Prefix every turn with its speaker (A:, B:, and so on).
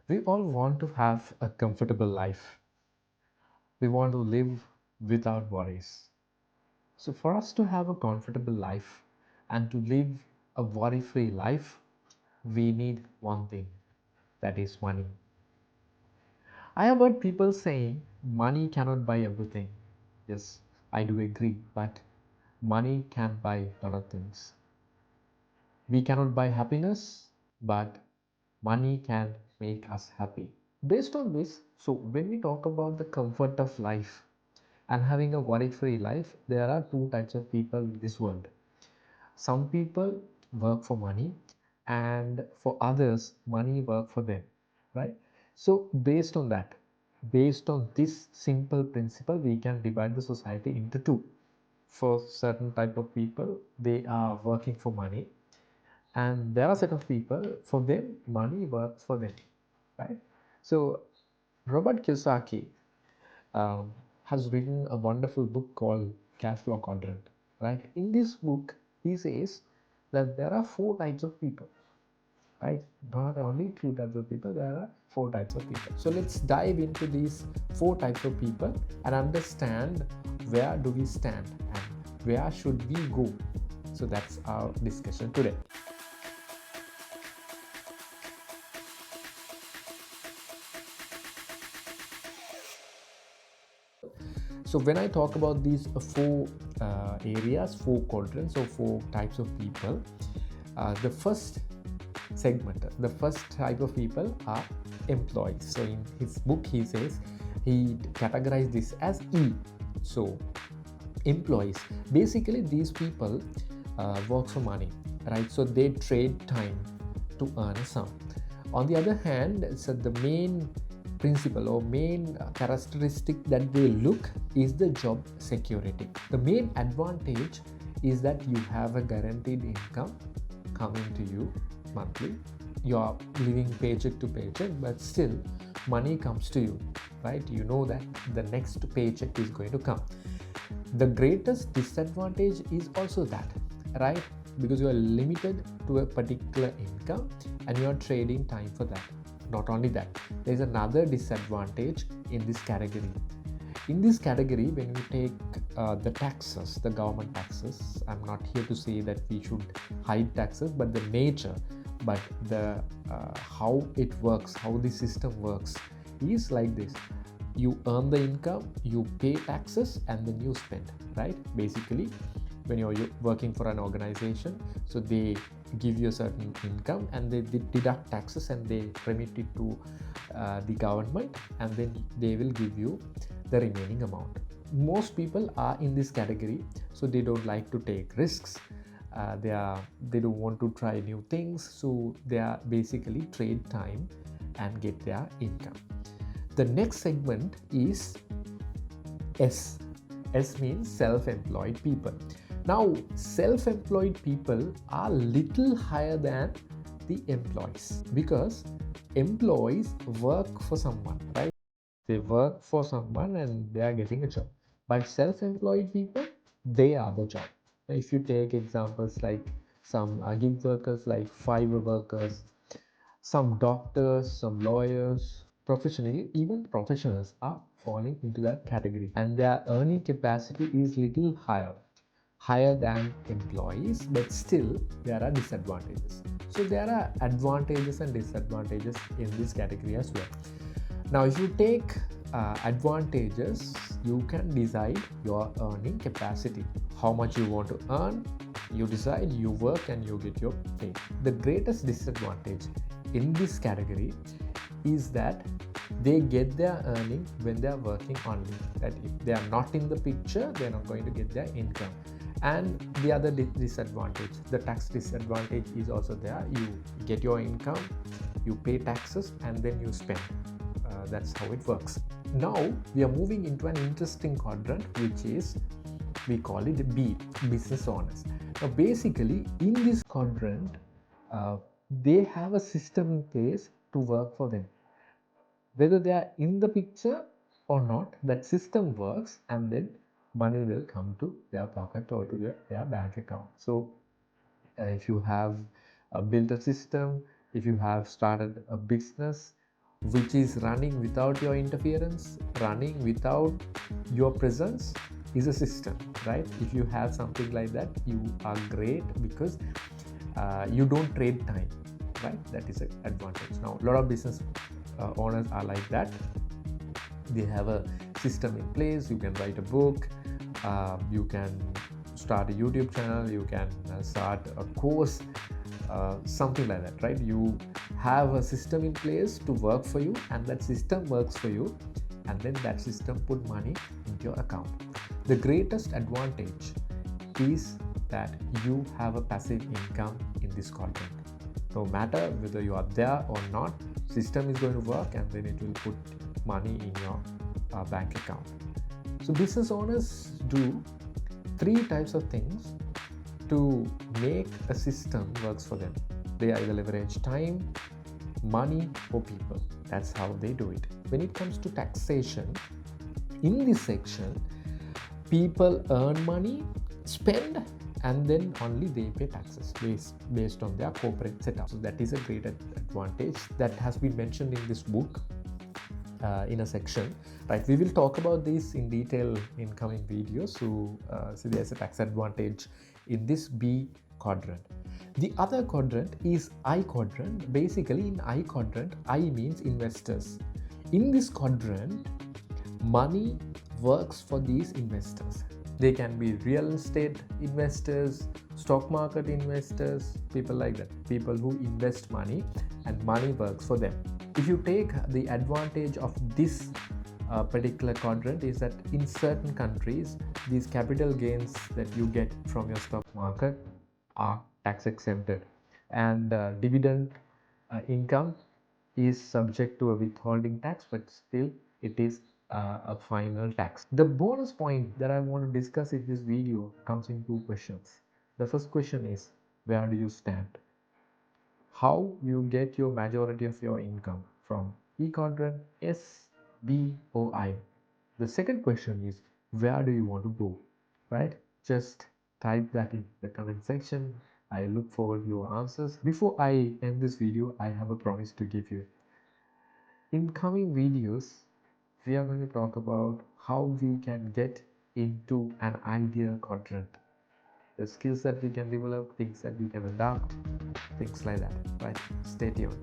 A: We all want to have a comfortable life. We want to live without worries. So, for us to have a comfortable life and to live a worry free life, we need one thing, that is money. I have heard people saying money cannot buy everything. Yes, I do agree, but money can buy a lot of things. We cannot buy happiness, but money can make us happy. Based on this, so when we talk about the comfort of life and having a worry free life, there are two types of people in this world. Some people work for money, and for others, money work for them, right? So, based on this simple principle, we can divide the society into two. For certain type of people, they are working for money, and there are set of people for them money works for them, right? So Robert Kiyosaki um, has written a wonderful book called Cash Flow Quadrant, right? In this book he says that there are four types of people, right? Not only three types of people, there are four types of people. So let's dive into these four types of people and understand where do we stand and where should we go. So that's our discussion today. So when I talk about these four areas, four quadrants, or four types of people, the first segment, the first type of people are employees. So in his book, he says he categorized this as E. So employees, basically these people work for money, right? So they trade time to earn a sum. On the other hand, so the main principle or main characteristic that they look is the job security. The main advantage is that you have a guaranteed income coming to you monthly. You are living paycheck to paycheck, but still money comes to you, right? You know that the next paycheck is going to come. The greatest disadvantage is also that, right? Because you are limited to a particular income and you are trading time for that. Not only that, there is another disadvantage in this category. In this category, when you take the taxes, the government taxes, I'm not here to say that we should hide taxes, but the nature, but the how it works, how the system works is like this. You earn the income, you pay taxes, and then you spend, right? Basically, when you're working for an organization, so they give you a certain income and they deduct taxes and they remit it to the government, and then they will give you the remaining amount. Most people are in this category, so they don't like to take risks. They don't want to try new things, so they are basically trade time and get their income. The next segment is S. S means self-employed people. Now, self-employed people are little higher than the employees, because employees work for someone, right? They work for someone and they are getting a job. But self-employed people, they are the job. If you take examples like some gig workers, like Fiverr workers, some doctors, some lawyers, professionally, even professionals are falling into that category, and their earning capacity is little higher than employees, but still there are disadvantages. So there are advantages and disadvantages in this category as well. Now, if you take advantages, you can decide your earning capacity, how much you want to earn. You decide, you work, and you get your pay. The greatest disadvantage in this category is that they get their earning when they are working only. That if they are not in the picture, they are not going to get their income. And the other disadvantage, the tax disadvantage, is also there. You get your income, you pay taxes, and then you spend. That's how it works. Now we are moving into an interesting quadrant, which is, we call it B, business owners. Now basically in this quadrant, they have a system in place to work for them. Whether they are in the picture or not, that system works, and then money will come to their pocket or to their bank account. So if you have built a system, if you have started a business, which is running without your interference, running without your presence, is a system, right? If you have something like that, you are great because you don't trade time, right? That is an advantage. Now, a lot of business owners are like that. They have a system in place. You can write a book, you can start a YouTube channel, you can start a course, something like that, right? You have a system in place to work for you, and that system works for you, and then that system put money into your account. The greatest advantage is that you have a passive income in this quadrant. No matter whether you are there or not, system is going to work, and then it will put money in your bank account. So business owners do 3 types of things to make a system works for them. They either leverage time, money, or people. That's how they do it. When it comes to taxation, in this section, people earn money, spend, and then only they pay taxes based on their corporate setup. So that is a great advantage that has been mentioned in this book in a section, right? We will talk about this in detail in coming videos. So there's a tax advantage in this B quadrant. The other quadrant is I quadrant. Basically, in I quadrant, I means investors. In this quadrant, money works for these investors. They can be real estate investors, stock market investors, people like that, people who invest money and money works for them. If you take the advantage of this particular quadrant, is that in certain countries, these capital gains that you get from your stock market are tax exempted, and dividend income is subject to a withholding tax, but still it is a final tax. The bonus point that I want to discuss in this video comes in 2 questions. The first question is, where do you stand? How you get your majority of your income from E quadrant, S, B, or I? The second question is, where do you want to go? Right? Just type that in the comment section. I look forward to your answers. Before I end this video, I have a promise to give you. In coming videos, we are going to talk about how we can get into an ideal quadrant. The skills that we can develop, things that we can adapt, things like that. Right? Stay tuned.